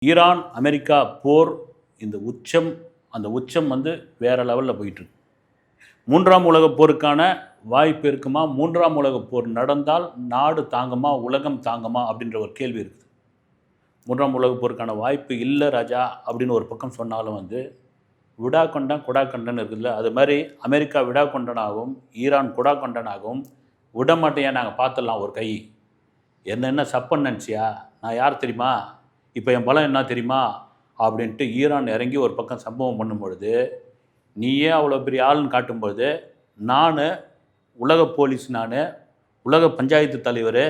Iran America போர் இந்த அந்த உச்சம் வந்து வேறு லெவலில் போயிட்டுருக்கு. மூன்றாம் உலகப் போருக்கான வாய்ப்பு இருக்குமா? மூன்றாம் உலகப் போர் நடந்தால் நாடு தாங்குமா, உலகம் தாங்குமா அப்படின்ற ஒரு கேள்வி இருக்குது. மூன்றாம் உலகப் போருக்கான வாய்ப்பு இல்லை ராஜா அப்படின்னு ஒரு பக்கம் சொன்னாலும் வந்து விடா கொண்டன் குடா கொண்டன் இருக்குதுல்ல, அது மாதிரி அமெரிக்கா விடா கொண்டனாகவும் ஈரான் குடா கொண்டனாகவும் விட மாட்டேன். நாங்கள் பார்த்துடலாம் ஒரு கை என்ன சப்பன் நினச்சியா, நான் யார் தெரியுமா, இப்போ என் பலம் என்ன தெரியுமா அப்படின்ட்டு ஈரான் இறங்கி ஒரு பக்கம் சம்பவம் பண்ணும்பொழுது, நீயே அவ்வளோ பெரிய ஆளுன்னு காட்டும்பொழுது, நான் உலக போலீஸ், நான் உலக பஞ்சாயத்து தலைவர்,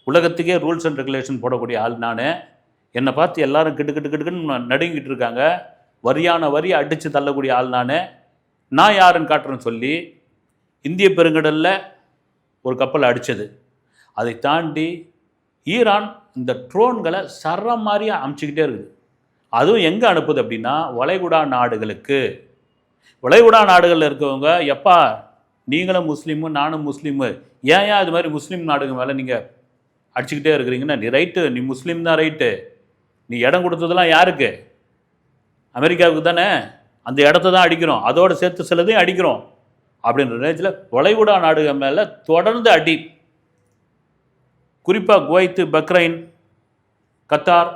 உலகத்துக்கே ரூல்ஸ் அண்ட் ரெகுலேஷன் போடக்கூடிய ஆள், நான் என்னை பார்த்து எல்லாரும் கிட்டுக்கிட்டுன்னு நடுங்கிட்டு இருக்காங்க, வரியான வரி அடித்து தள்ளக்கூடிய ஆள், நான் யாருன்னு காட்டுறேன்னு சொல்லி இந்திய பெருங்கடலில் ஒரு கப்பல் அடித்தது. அதை தாண்டி ஈரான் இந்த ட்ரோன்களை சர மாதிரியாக அமுச்சிக்கிட்டே இருக்குது. அதுவும் எங்கே அனுப்புது அப்படின்னா வளைகுடா நாடுகளுக்கு. வளைகுடா நாடுகளில் இருக்கவங்க, எப்பா நீங்களும் முஸ்லீமு நானும் முஸ்லீமு, ஏன் அது மாதிரி முஸ்லீம் நாடுகள் மேலே நீங்கள் அடிச்சுக்கிட்டே இருக்கிறீங்கன்னா, நீ ரைட்டு, நீ முஸ்லீம் தான் ரைட்டு, நீ இடம் கொடுத்ததெல்லாம் யாருக்கு? அமெரிக்காவுக்கு தானே, அந்த இடத்த தான் அடிக்கிறோம், அதோடு சேர்த்து சிலதையும் அடிக்கிறோம் அப்படின்ற ரேஞ்சில் வளைகுடா நாடுகள் மேலே தொடர்ந்து அடி. குறிப்பாக குவைத்து, பக்ரைன், கத்தார்,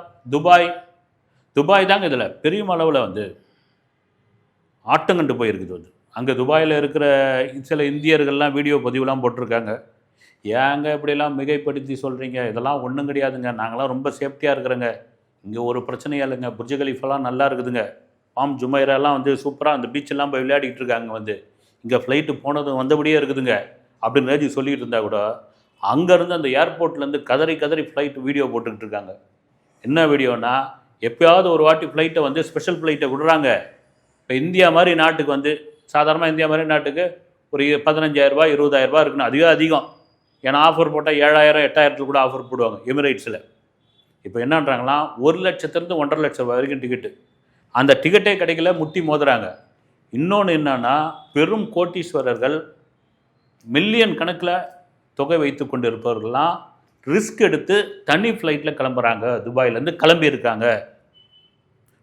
துபாய் தாங்க இதில் பெரிய அளவில் வந்து ஆட்டங்கண்டு போயிருக்குது. வந்து அங்கே துபாயில் இருக்கிற சில இந்தியர்கள்லாம் வீடியோ பதிவுலாம் போட்டிருக்காங்க. ஏங்க இப்படியெல்லாம் மிகைப்படுத்தி சொல்கிறீங்க, இதெல்லாம் ஒன்றும் கிடையாதுங்க, நாங்களாம் ரொம்ப சேஃப்டியாக இருக்கிறோங்க, இங்கே ஒரு பிரச்சனையும் இல்லைங்க, புர்ஜ் கலீஃபாலாம் நல்லா இருக்குதுங்க, பாம் ஜுமைராலாம் வந்து சூப்பராக அந்த பீச்செல்லாம் போய் விளையாடிக்கிட்டு இருக்காங்க, வந்து இங்கே ஃப்ளைட்டு போனதும் வந்தபடியே இருக்குதுங்க அப்படின்னு ரேஜி சொல்லிகிட்டு இருந்தால் கூட, அங்கேருந்து அந்த ஏர்போர்ட்லேருந்து கதறி ஃப்ளைட் வீடியோ போட்டுக்கிட்டு இருக்காங்க. என்ன வீடியோனா, எப்போயாவது ஒரு வாட்டி ஃப்ளைட்டை வந்து ஸ்பெஷல் ஃப்ளைட்டை விடுறாங்க. இப்போ இந்தியா மாதிரி நாட்டுக்கு வந்து சாதாரணமாக இந்தியா மாதிரி நாட்டுக்கு ஒரு 15,000 20,000 இருக்குன்னு, அதுவே அதிகம். ஏன்னா ஆஃபர் போட்டால் 7,000 8,000 கூட ஆஃபர் போடுவாங்க எமிரேட்ஸில். இப்போ என்னன்றாங்களாம், 1 லட்சத்துலேருந்து 1.5 லட்சம் வரைக்கும் டிக்கெட்டு. அந்த டிக்கெட்டே கிடைக்கல, முட்டி மோதுறாங்க. இன்னொன்று என்னன்னா, பெரும் கோட்டீஸ்வரர்கள் மில்லியன் கணக்கில் தொகை வைத்து கொண்டு இருப்பவர்கள்லாம் ரிஸ்க் எடுத்து தனி ஃப்ளைட்டில் கிளம்புறாங்க, துபாயிலேருந்து கிளம்பியிருக்காங்க.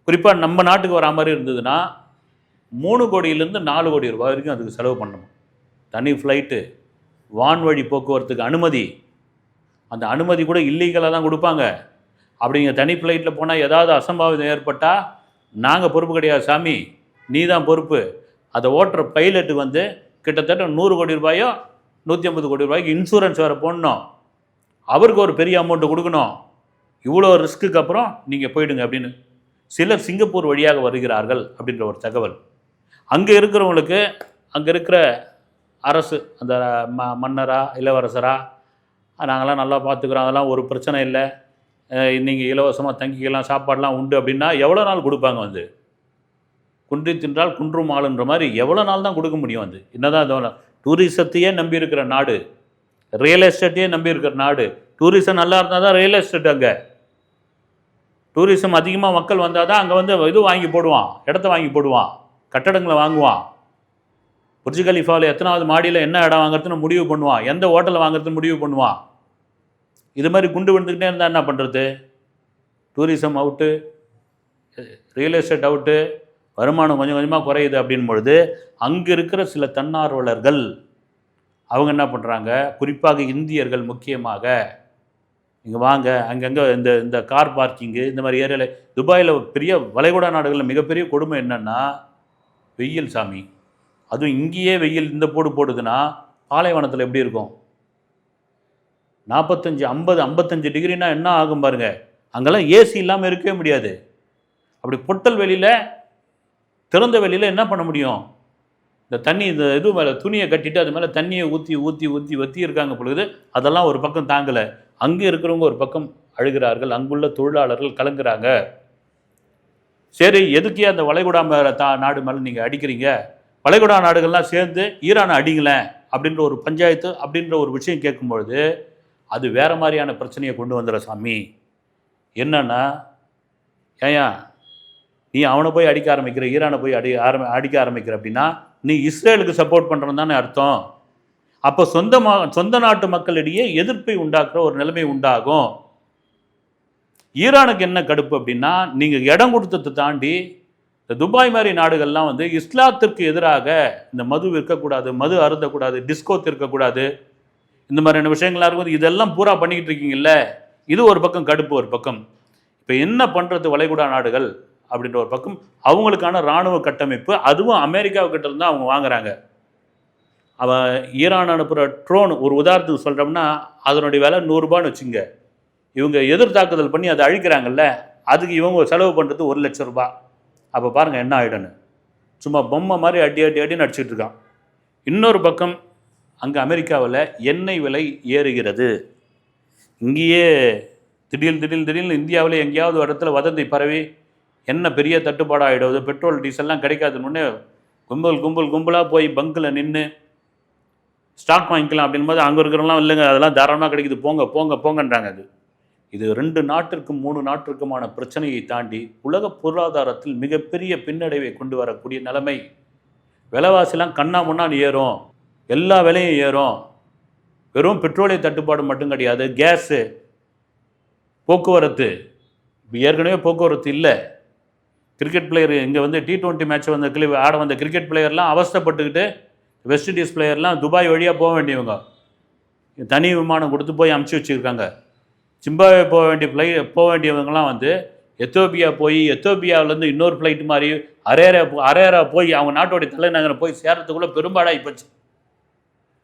குறிப்பாக நம்ம நாட்டுக்கு வரா மாதிரி இருந்ததுன்னா 3 கோடியிலேருந்து 4 கோடி ரூபாய் வரைக்கும் அதுக்கு செலவு பண்ணணும். தனி ஃப்ளைட்டு, வான்வழி போக்குவரத்துக்கு அனுமதி, அந்த அனுமதி கூட இல்லீகலாக தான் கொடுப்பாங்க. அப்படிங்க தனி ஃப்ளைட்டில் போனால் ஏதாவது அசம்பாவிதம் ஏற்பட்டால் நாங்கள் பொறுப்பு கிடையாது சாமி, நீ தான் பொறுப்பு. அதை ஓட்டுற பைலட்டுக்கு வந்து கிட்டத்தட்ட 100 கோடி ரூபாயோ 150 கோடி ரூபாய்க்கு இன்சூரன்ஸ் வேறு போடணும், அவருக்கு ஒரு பெரிய அமௌண்ட்டு கொடுக்கணும். இவ்வளோ ரிஸ்க்குக்கு அப்புறம் நீங்கள் போயிடுங்க அப்படின்னு சிலர் சிங்கப்பூர் வழியாக வருகிறார்கள் அப்படின்ற ஒரு தகவல். அங்கே இருக்கிறவங்களுக்கு, அங்கே இருக்கிற அரசு, அந்த மன்னரா இளவரசரா, நாங்களாம் நல்லா பார்த்துக்குறோம், அதெல்லாம் ஒரு பிரச்சனை இல்லை, நீங்கள் இலவசமாக தங்கிக்கலாம், சாப்பாடெலாம் உண்டு அப்படின்னா எவ்வளோ நாள் கொடுப்பாங்க? வந்து குன்றி தின்றால் குன்றும் ஆளுன்ற மாதிரி எவ்வளோ நாள் தான் கொடுக்க முடியும்? வந்து என்னதான் அது டூரிசத்தையே நம்பி இருக்கிற நாடு, ரியல் எஸ்டேட்டையே நம்பி இருக்கிற நாடு. டூரிசம் நல்லா இருந்தால் தான் ரியல் எஸ்டேட், அங்கே டூரிசம் அதிகமாக மக்கள் வந்தால் தான் அங்கே வந்து இது வாங்கி போடுவான், இடத்த வாங்கி போடுவான், கட்டடங்களை வாங்குவான். புர்ஜ் கலீஃபாவில் எத்தனாவது மாடியில் என்ன இடம் வாங்குறதுன்னு முடிவு பண்ணுவான், எந்த ஹோட்டலில் வாங்குறதுன்னு முடிவு பண்ணுவான். இது மாதிரி குண்டு விழுந்துக்கிட்டே இருந்தால் என்ன பண்ணுறது? Tourism out, real estate out, வருமானம் கொஞ்சம் கொஞ்சமாக குறையுது அப்படின் பொழுது அங்கே இருக்கிற சில தன்னார்வலர்கள் அவங்க என்ன பண்ணுறாங்க, குறிப்பாக இந்தியர்கள் முக்கியமாக, இங்கே வாங்க, அங்கங்கே இந்த கார் பார்க்கிங்கு இந்த மாதிரி ஏரியாவில், துபாயில் பெரிய வளைகுடா நாடுகளில் மிகப்பெரிய கொடுமை என்னென்னா வெயில் சாமி. அதுவும் இங்கேயே வெயில் இந்த போடுதுன்னா பாலைவனத்தில் எப்படி இருக்கும்? 45 50 55 டிகிரினா என்ன ஆகும் பாருங்க. அங்கெல்லாம் ஏசி இல்லாமல் இருக்கவே முடியாது. அப்படி பொட்டல் வெளியில், திறந்த வெளியில் என்ன பண்ண முடியும்? இந்த தண்ணி, இந்த இது மேலே துணியை கட்டிட்டு அது மேலே தண்ணியை ஊற்றி இருக்காங்க பொழுது அதெல்லாம் ஒரு பக்கம் தாங்கலை. அங்கே இருக்கிறவங்க ஒரு பக்கம் அழுகிறார்கள், அங்குள்ள தொழிலாளர்கள் கலங்குறாங்க. சரி, எதுக்கே அந்த வளைகுடா நாடு மேலே நீங்கள் அடிக்கிறீங்க? வளைகுடா நாடுகள்லாம் சேர்ந்து ஈரானை அடிங்களேன் அப்படின்ற ஒரு பஞ்சாயத்து அப்படின்ற ஒரு விஷயம் கேட்கும்பொழுது அது வேறு மாதிரியான பிரச்சனையை கொண்டு வந்துடுற சாமி. என்னன்னா, ஏயா நீ அவனை போய் அடிக்க ஆரம்பிக்கிற, ஈரானை போய் அடிக்க ஆரம்பிக்கிற அப்படின்னா நீ இஸ்ரேலுக்கு சப்போர்ட் பண்ணுறது தானே அர்த்தம். அப்போ சொந்த நாட்டு மக்களிடையே எதிர்ப்பை உண்டாக்குற ஒரு நிலைமை உண்டாகும். ஈரானுக்கு என்ன கடுப்பு அப்படின்னா, நீங்கள் இடம் கொடுத்ததை தாண்டி இந்த துபாய் மாதிரி நாடுகள்லாம் வந்து இஸ்லாத்திற்கு எதிராக இந்த மது விற்கக்கூடாது, மது அருந்தக்கூடாது, டிஸ்கோ இருக்கக்கூடாது, இந்த மாதிரியான விஷயங்களாக இருக்கும்போது இதெல்லாம் பூரா பண்ணிக்கிட்டு இருக்கீங்கல்ல, இது ஒரு பக்கம் கடுப்பு. ஒரு பக்கம் இப்போ என்ன பண்ணுறது வளைகுடா நாடுகள் அப்படின்ற ஒரு பக்கம் அவங்களுக்கான இராணுவ கட்டமைப்பு, அதுவும் அமெரிக்காவுக்கிட்ட இருந்தால் அவங்க வாங்குறாங்க. அவன் ஈரான் அனுப்புகிற ட்ரோன் ஒரு உதாரணத்துக்கு சொல்கிறோம்னா அதனுடைய விலை 100 ரூபான்னு வச்சுங்க. இவங்க எதிர் தாக்குதல் பண்ணி அதை அழிக்கிறாங்கல்ல, அதுக்கு இவங்க செலவு பண்ணுறது 1 லட்சம் ரூபாய். அப்போ பாருங்கள் என்ன ஆகிடுன்னு. சும்மா பொம்மை மாதிரி அடி அடி அடின்னு அடிச்சுட்டு இருக்கான். இன்னொரு பக்கம் அங்கே அமெரிக்காவில் எண்ணெய் விலை ஏறுகிறது. இங்கேயே திடீர்னு இந்தியாவில் எங்கேயாவது ஒரு இடத்துல வதந்தி பரவி என்ன பெரிய தட்டுப்பாடு ஆகிடுவது, பெட்ரோல் டீசல்லாம் கிடைக்காதுன்னு கும்பலாக போய் பங்கில் நின்று ஸ்டாக் வாங்கிக்கலாம் அப்படின்போது அங்கே இருக்கிறவங்களாம் இல்லைங்க அதெல்லாம் தாராளமாக கிடைக்குது, போங்கன்றாங்க. இது 2 நாட்டிற்கும் 3 நாட்டிற்குமான பிரச்சனையை தாண்டி உலக பொருளாதாரத்தில் மிகப்பெரிய பின்னடைவை கொண்டு வரக்கூடிய நிலைமை. விலைவாசிலாம் கண்ணா முன்னாடி ஏறும், எல்லா விலையும் ஏறும். வெறும் பெட்ரோலிய தட்டுப்பாடு மட்டும் கிடையாது, கேஸு, போக்குவரத்து. ஏற்கனவே போக்குவரத்து இல்லை. கிரிக்கெட் பிளேயர் இங்கே வந்து T20 மேட்ச் ஆட வந்த கிரிக்கெட் பிளேயர்லாம் அவஸ்தைப்பட்டுக்கிட்டு, வெஸ்ட் இண்டீஸ் பிளேயர்லாம் துபாய் வழியாக போக வேண்டியவங்க தனி விமானம் கொடுத்து போய் அமுச்சு வச்சுருக்காங்க. ஜிம்பாவே போக வேண்டியவங்கலாம் வந்து எத்தோப்பியா போய் எத்தோப்பியாவிலேருந்து இன்னொரு ஃப்ளைட்டு மாதிரி அரேரா போய் அவங்க நாட்டோடைய தலைநகரை போய் சேரத்துக்குள்ளே பெரும்பாடாகி போச்சு.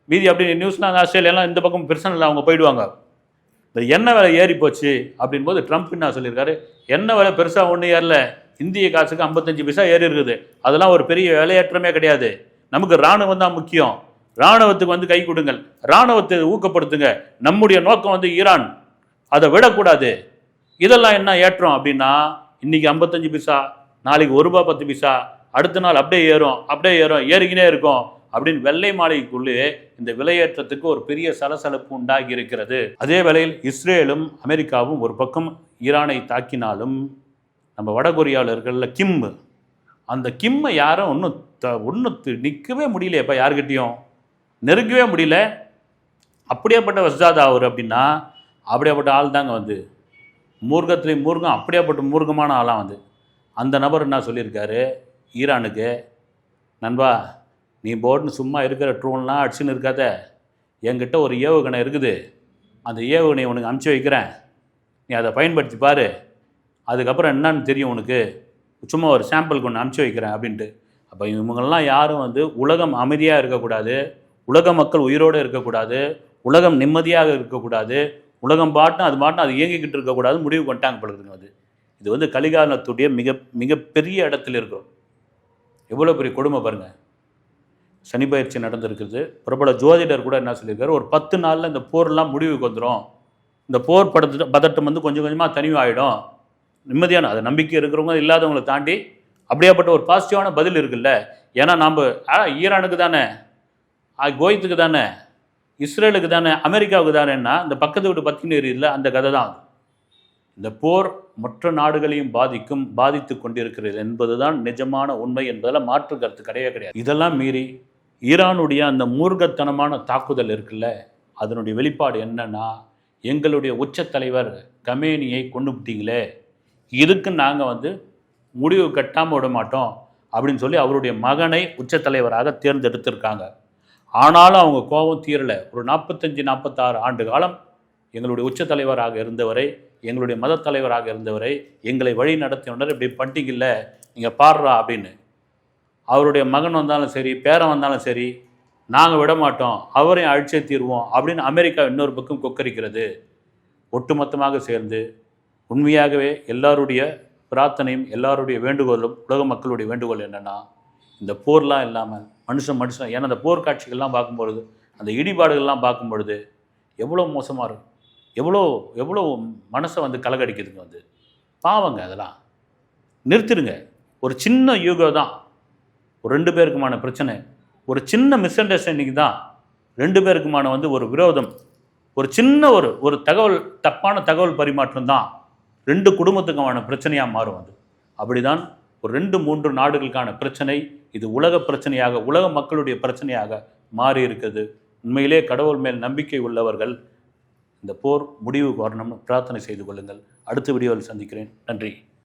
மீதி அப்படி நியூசிலாந்து ஆஸ்திரேலியாலாம் இந்த பக்கம் பிரச்சனை அவங்க போயிடுவாங்க. இந்த எண்ணெய் விலை ஏறி போச்சு அப்படின்போது ட்ரம்ப் என்ன சொல்லியிருக்காரு, எண்ணெய் விலை பெருசாக ஒன்றும் ஏறல, இந்திய காசுக்கு 55 பைசா ஏறி இருக்குது, அதெல்லாம் ஒரு பெரிய விலையேற்றமே கிடையாது, நமக்கு இராணுவம் தான் முக்கியம், இராணுவத்துக்கு வந்து கை கொடுங்கள், இராணுவத்தை ஊக்கப்படுத்துங்க, நம்முடைய நோக்கம் வந்து ஈரான், அதை விடக்கூடாது. இதெல்லாம் என்ன ஏற்றம் அப்படின்னா, இன்றைக்கி 55 பைசா, நாளைக்கு ₹1 10 பைசா, அடுத்த நாள் அப்படியே ஏறும் ஏறிக்கினே இருக்கும் அப்படின்னு வெள்ளை மாளிகைக்குள்ளே இந்த விலையேற்றத்துக்கு ஒரு பெரிய சலசலப்பு உண்டாகி இருக்கிறது. அதே வேளையில் இஸ்ரேலும் அமெரிக்காவும் ஒரு பக்கம் ஈரானை தாக்கினாலும் நம்ம வடகொரியாவில் இருக்கிற அந்த கிம்மை யாரும் ஒன்றும் நிற்கவே முடியலையப்பா, யாருக்கிட்டையும் நெருங்கவே முடியல. அப்படியேப்பட்ட வஸ்தாதா அவர் அப்படின்னா அப்படியேப்பட்ட ஆள் தாங்க வந்து மூர்க்கத்துலேயும் மூர்க்கம், அப்படியேப்பட்ட மூர்க்கமான ஆளாக வந்து அந்த நபர் என்ன சொல்லியிருக்காரு ஈரானுக்கு, நண்பா நீ போட்டுன்னு சும்மா இருக்கிற ட்ரோன்லாம் அடிச்சுன்னு இருக்காத, என்கிட்ட ஒரு ஏவுகணை இருக்குது, அந்த ஏவுகணையை உனக்கு அனுப்பிச்சி வைக்கிறேன், நீ அதை பயன்படுத்தி பாரு, அதுக்கப்புறம் என்னன்னு தெரியும் உனக்கு, சும்மா ஒரு சாம்பிளுக்கு ஒன்று அனுப்பிச்சி வைக்கிறேன் அப்படின்ட்டு. அப்போ இவங்கெல்லாம் யாரும் வந்து உலகம் அமைதியாக இருக்கக்கூடாது, உலக மக்கள் உயிரோடு இருக்கக்கூடாது, உலகம் நிம்மதியாக இருக்கக்கூடாது, உலகம் பாட்டும் அது இயங்கிக்கிட்டு இருக்கக்கூடாது முடிவு கொண்டாங்க படுறதுங்க. இது வந்து கலிகாலத்துடைய மிகப்பெரிய இடத்துல இருக்கிறோம். எவ்வளோ பெரிய கொடுமை பாருங்கள். சனி பயிற்சி நடந்திருக்குது. பிரபல ஜோதிடர் கூட என்ன சொல்லியிருக்காரு, ஒரு 10 நாளில் இந்த போர்லாம் முடிவுக்கு வந்துடும், இந்த போர் பதட்டம் வந்து கொஞ்சம் கொஞ்சமாக தனிவாகிடும், நிம்மதியான அது நம்பிக்கை இருக்கிறவங்க இல்லாதவங்களை தாண்டி அப்படியாப்பட்ட ஒரு பாசிட்டிவான பதில் இருக்குல்ல. ஏன்னா நாம் ஈரானுக்கு தானே, கோயத்துக்கு தானே, இஸ்ரேலுக்கு தானே, அமெரிக்காவுக்கு தானேன்னா இந்த பக்கத்து வீட்டு பத்தினு இல்லை, அந்த கதை தான். இந்த போர் மற்ற நாடுகளையும் பாதித்து கொண்டிருக்கிறது என்பது தான் நிஜமான உண்மை என்பதில் மாற்று கருத்து கிடையாது. இதெல்லாம் மீறி ஈரானுடைய அந்த மூர்க்கத்தனமான தாக்குதல் இருக்குல்ல, அதனுடைய வெளிப்பாடு என்னன்னா, எங்களுடைய உச்சத்தலைவர் கமேனியை கொண்டு விட்டீங்களே, இதுக்கு நாங்கள் வந்து முடிவு கட்டாமல் விட மாட்டோம் அப்படின்னு சொல்லி அவருடைய மகனை உச்சத்தலைவராக தேர்ந்தெடுத்திருக்காங்க. ஆனாலும் அவங்க கோபம் தீரலை. ஒரு 45-46 ஆண்டு காலம் எங்களுடைய உச்சத்தலைவராக இருந்தவரை, எங்களுடைய மத தலைவராக இருந்தவரை, எங்களை வழி நடத்தினர், இப்படி பண்ணிட்டீங்கல்ல நீங்கள் பாடுறா அப்படின்னு. அவருடைய மகன் வந்தாலும் சரி, பேரன் வந்தாலும் சரி, நாங்கள் விட மாட்டோம், அவரையும் அழிச்சே தீர்வோம் அப்படின்னு அமெரிக்கா இன்னொரு பக்கம் கொக்கரிக்கிறது. ஒட்டுமொத்தமாக சேர்ந்து உண்மையாகவே எல்லாருடைய பிரார்த்தனையும் எல்லாருடைய வேண்டுகோளும், உலக மக்களுடைய வேண்டுகோள் என்னென்னா, இந்த போர்லாம் இல்லாமல் மனுஷன் ஏன்னா அந்த போர் காட்சிகள்லாம் பார்க்கும்பொழுது, அந்த இடிபாடுகள்லாம் பார்க்கும்பொழுது எவ்வளோ மோசமாக இருக்கும், எவ்வளோ மனசை வந்து கலகடிக்குதுங்க. வந்து பாவங்க, அதெல்லாம் நிறுத்திடுங்க. ஒரு சின்ன யூகோ தான் ஒரு 2 பேருக்குமான பிரச்சனை, ஒரு சின்ன மிஸ் அண்டர்ஸ்டாண்டிங் தான் 2 பேருக்குமான வந்து ஒரு விரோதம், ஒரு சின்ன ஒரு தப்பான தகவல் பரிமாற்றம் தான் 2 குடும்பத்துக்குமான பிரச்சனையாக மாறும். வந்து அப்படிதான் ஒரு 2-3 நாடுகளுக்கான பிரச்சனை இது உலக பிரச்சனையாக, உலக மக்களுடைய பிரச்சனையாக மாறி இருக்குது. உண்மையிலே கடவுள் மேல் நம்பிக்கை உள்ளவர்கள் இந்த போர் முடிவுக்கு வரணும்னு பிரார்த்தனை செய்து கொள்ளுங்கள். அடுத்த வீடியோவில் சந்திக்கிறேன். நன்றி.